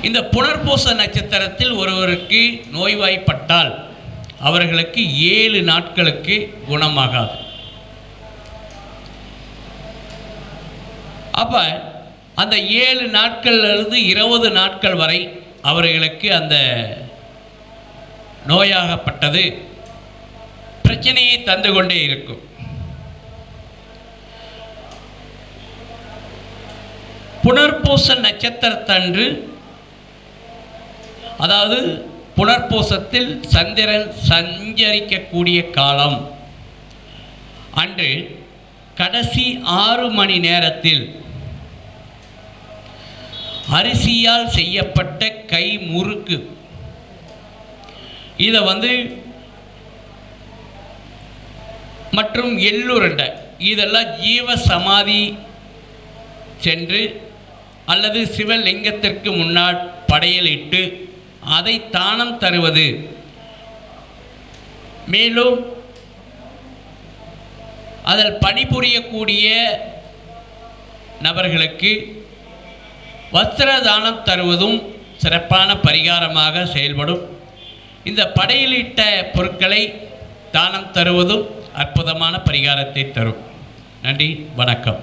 இந்த புனர்பூச நட்சத்திரத்தில் ஒருவருக்கு நோய்வாய்ப்பட்டால் அவர்களுக்கு 7 நாட்களுக்கு குணமாகாது. அப்போ அந்த 7 நாட்கள்லிருந்து 20 நாட்கள் வரை அவர்களுக்கு அந்த நோயாகப்பட்டது பிரச்சனையை தந்து கொண்டே இருக்கும். புனர்பூச நட்சத்திரத்தன்று, அதாவது புனர்பூசத்தில் சந்திரன் சஞ்சரிக்கக்கூடிய காலம் அன்று கடைசி 6 மணி நேரத்தில் அரிசியால் செய்யப்பட்ட கை முறுக்கு, இதை மற்றும் எள்ளுருண்டை, இதெல்லாம் ஜீவ சமாதி சென்று அல்லது சிவலிங்கத்திற்கு முன்னால் படையலிட்டு அதை தானம் தருவது. மேலும் அதில் பணிபுரியக்கூடிய நபர்களுக்கு வஸ்திர தானம் தருவதும் சிறப்பான பரிகாரமாக செயல்படும். இந்த படையலிட்ட பொருட்களை தானம் தருவதும் அற்புதமான பரிகாரத்தை தரும். நன்றி, வணக்கம்.